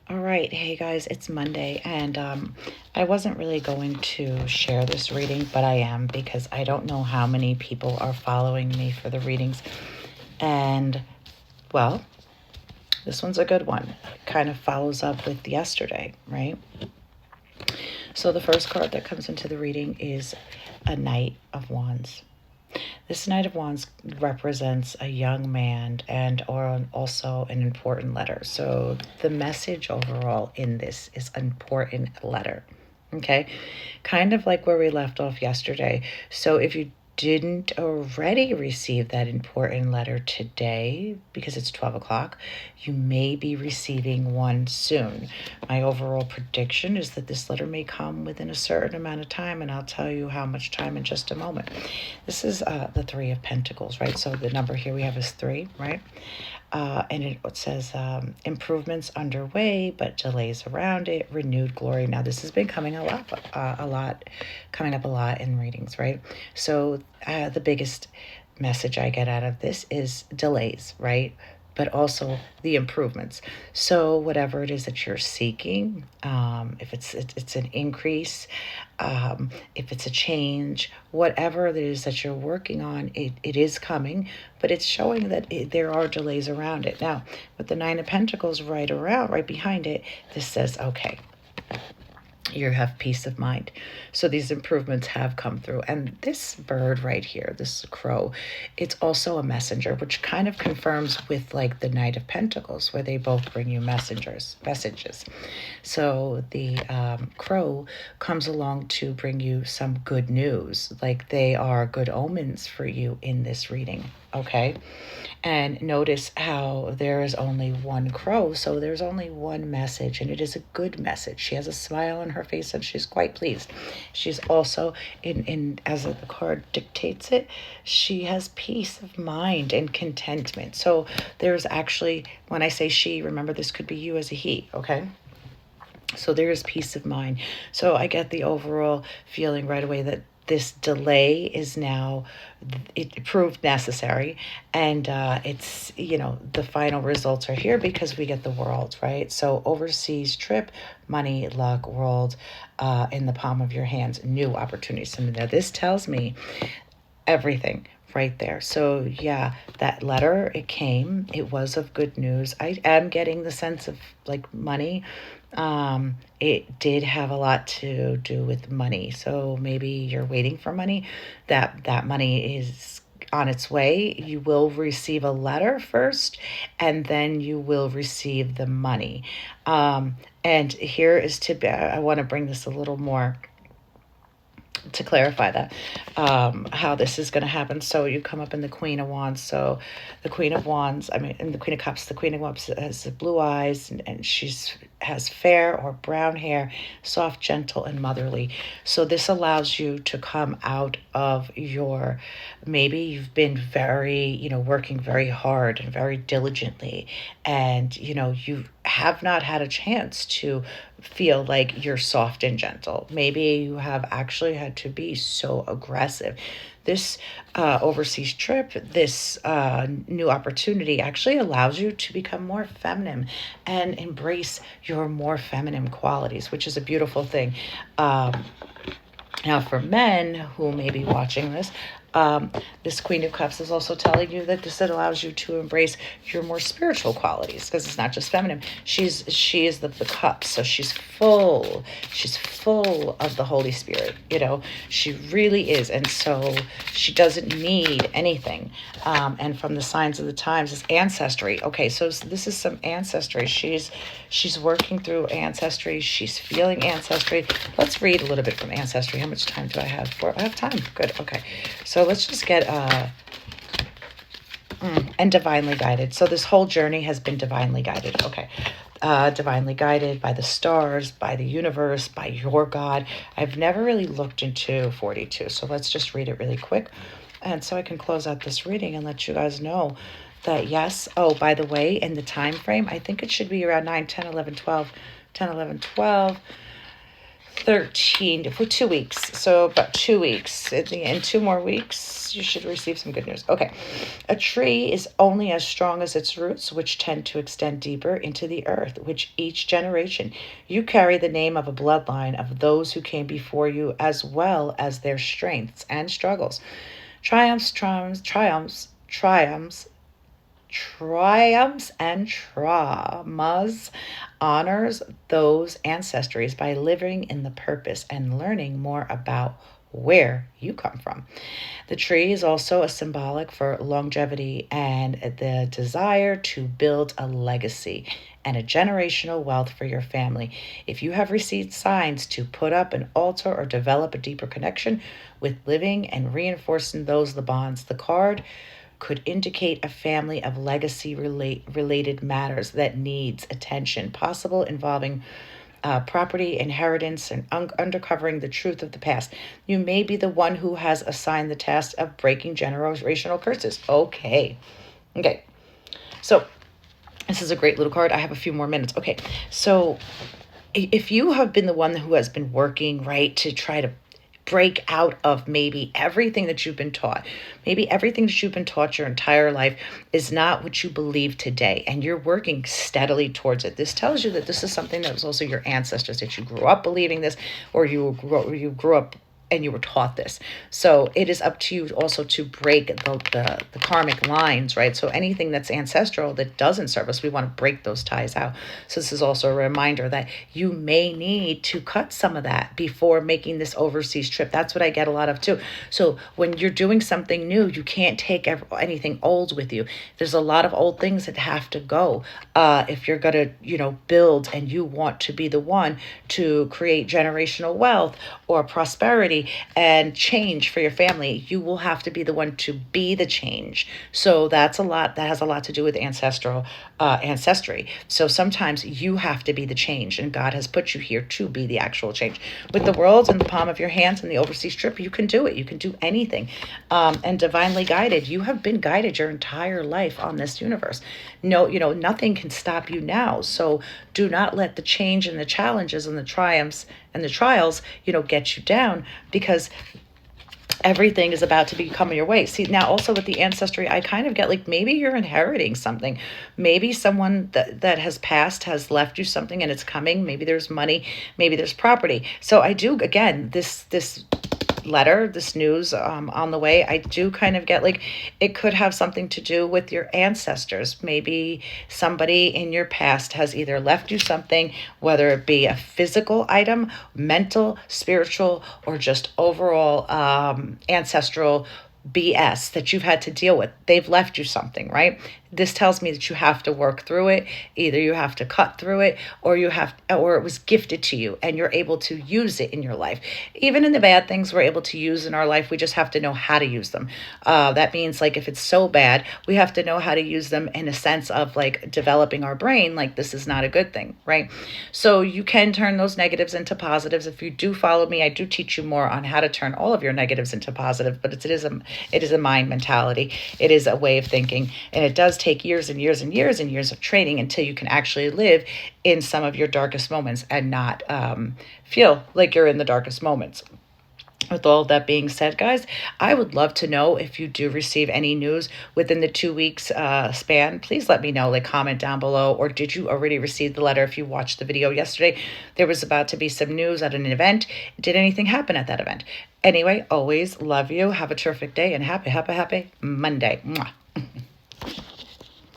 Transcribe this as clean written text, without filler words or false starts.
All right, hey guys, it's Monday, and I wasn't really going to share this reading, but I am because I don't know how many people are following me for the readings. And, well, this one's a good one. It kind of follows up with yesterday, right? So, the first card that comes into the reading is a Knight of Wands. This Knight of Wands represents a young man and or also an important letter. So the message overall in this is an important letter. Okay, kind of like where we left off yesterday. So if you didn't already receive that important letter today, because it's 12 o'clock, you may be receiving one soon. My overall prediction is that this letter may come within a certain amount of time, and I'll tell you how much time in just a moment. This is the Three of Pentacles, right? So the number here we have is 3, right? And it says improvements underway, but delays around it. Renewed glory. Now this has been coming coming up a lot in readings, right? So the biggest message I get out of this is delays, right? But also the improvements. So whatever it is that you're seeking, if it's an increase, if it's a change, whatever it is that you're working on, it is coming, but it's showing that there are delays around it. Now, with the Nine of Pentacles right behind it, this says, okay, you have peace of mind. So these improvements have come through. And this bird right here, this crow, it's also a messenger, which kind of confirms with like the Knight of Pentacles, where they both bring you messages. So the crow comes along to bring you some good news. Like they are good omens for you in this reading. Okay. And notice how there is only one crow, so there's only one message, and it is a good message. She has a smile on her face, and she's quite pleased. She's also, in as the card dictates it, she has peace of mind and contentment. So there's actually, when I say she, remember this could be you as a he, okay? So there is peace of mind. So I get the overall feeling right away that this delay is now, it proved necessary, and it's, the final results are here because we get the world, right? So overseas trip, money, luck, world, in the palm of your hands, new opportunities. And now this tells me everything right there. So yeah, that letter, it came, it was of good news. I am getting the sense of like money. It did have a lot to do with money. So maybe you're waiting for money. That money is on its way. You will receive a letter first, and then you will receive the money. And here is I want to bring this a little more to clarify that, how this is going to happen. So you come up in the Queen of Wands. So the Queen of Wands, in the Queen of Cups, the Queen of Cups has blue eyes, and she's has fair or brown hair, soft, gentle, and motherly. So this allows you to come out of your, maybe you've been very, working very hard and very diligently, and, you have not had a chance to feel like you're soft and gentle. Maybe you have actually had to be so aggressive. This overseas trip, this new opportunity actually allows you to become more feminine and embrace your more feminine qualities, which is a beautiful thing. Now, for men who may be watching this, this Queen of Cups is also telling you that this allows you to embrace your more spiritual qualities, because it's not just feminine. She is the cups, so she's full. She's full of the Holy Spirit. She really is, and so she doesn't need anything. And from the signs of the times is ancestry. Okay, so this is some ancestry. She's working through ancestry. She's feeling ancestry. Let's read a little bit from ancestry. How much time do I have for? I have time. Good. Okay. So let's just get and divinely guided. So this whole journey has been divinely guided. Okay. Divinely guided by the stars, by the universe, by your God. I've never really looked into 42. So let's just read it really quick. And so I can close out this reading and let you guys know that yes. Oh, by the way, in the time frame, I think it should be around 9, 10, 11, 12, 10, 11, 12. 13 for 2 weeks. So about 2 weeks. In 2 more weeks, you should receive some good news. Okay. A tree is only as strong as its roots, which tend to extend deeper into the earth, which each generation you carry the name of a bloodline of those who came before you, as well as their strengths and struggles, triumphs and traumas. Honors those ancestries by living in the purpose and learning more about where you come from. The tree is also a symbolic for longevity and the desire to build a legacy and a generational wealth for your family. If you have received signs to put up an altar or develop a deeper connection with living and reinforcing the bonds, the card could indicate a family of legacy related matters that needs attention, possible involving property, inheritance, and uncovering the truth of the past. You may be the one who has assigned the task of breaking generational curses. Okay. So this is a great little card. I have a few more minutes. Okay. So if you have been the one who has been working, right, to try to break out of maybe everything that you've been taught. Maybe everything that you've been taught your entire life is not what you believe today, and you're working steadily towards it. This tells you that this is something that was also your ancestors, that you grew up believing this, or you grew up and you were taught this. So it is up to you also to break the karmic lines, right? So anything that's ancestral that doesn't serve us, we want to break those ties out. So this is also a reminder that you may need to cut some of that before making this overseas trip. That's what I get a lot of too. So when you're doing something new, you can't take anything old with you. There's a lot of old things that have to go. If you're going to, build and you want to be the one to create generational wealth or prosperity and change for your family, you will have to be the one to be the change. So that has a lot to do with ancestry. So sometimes you have to be the change, and God has put you here to be the actual change. With the world in the palm of your hands and the overseas trip, you can do it. You can do anything. And divinely guided, you have been guided your entire life on this universe. No, nothing can stop you now. So do not let the change and the challenges and the triumphs and the trials, get you down, because everything is about to be coming your way. See, now also with the ancestry, I kind of get like maybe you're inheriting something. Maybe someone that has passed has left you something and it's coming. Maybe there's money, maybe there's property. So I do, again, this letter, this news on the way, I do kind of get like it could have something to do with your ancestors. Maybe somebody in your past has either left you something, whether it be a physical item, mental, spiritual, or just overall ancestral BS that you've had to deal with. They've left you something, right? This tells me that you have to work through it. Either you have to cut through it, or it was gifted to you and you're able to use it in your life. Even in the bad things we're able to use in our life, we just have to know how to use them. That means like if it's so bad, we have to know how to use them in a sense of like developing our brain. Like this is not a good thing, right? So you can turn those negatives into positives. If you do follow me, I do teach you more on how to turn all of your negatives into positive, but it is a mind mentality. It is a way of thinking, and it does take years and years and years and years of training until you can actually live in some of your darkest moments and not feel like you're in the darkest moments. With all that being said, guys, I would love to know if you do receive any news within the 2 weeks span. Please let me know, like comment down below, or did you already receive the letter? If you watched the video yesterday, there was about to be some news at an event. Did anything happen at that event? Anyway, always love you. Have a terrific day and happy Monday. Mwah.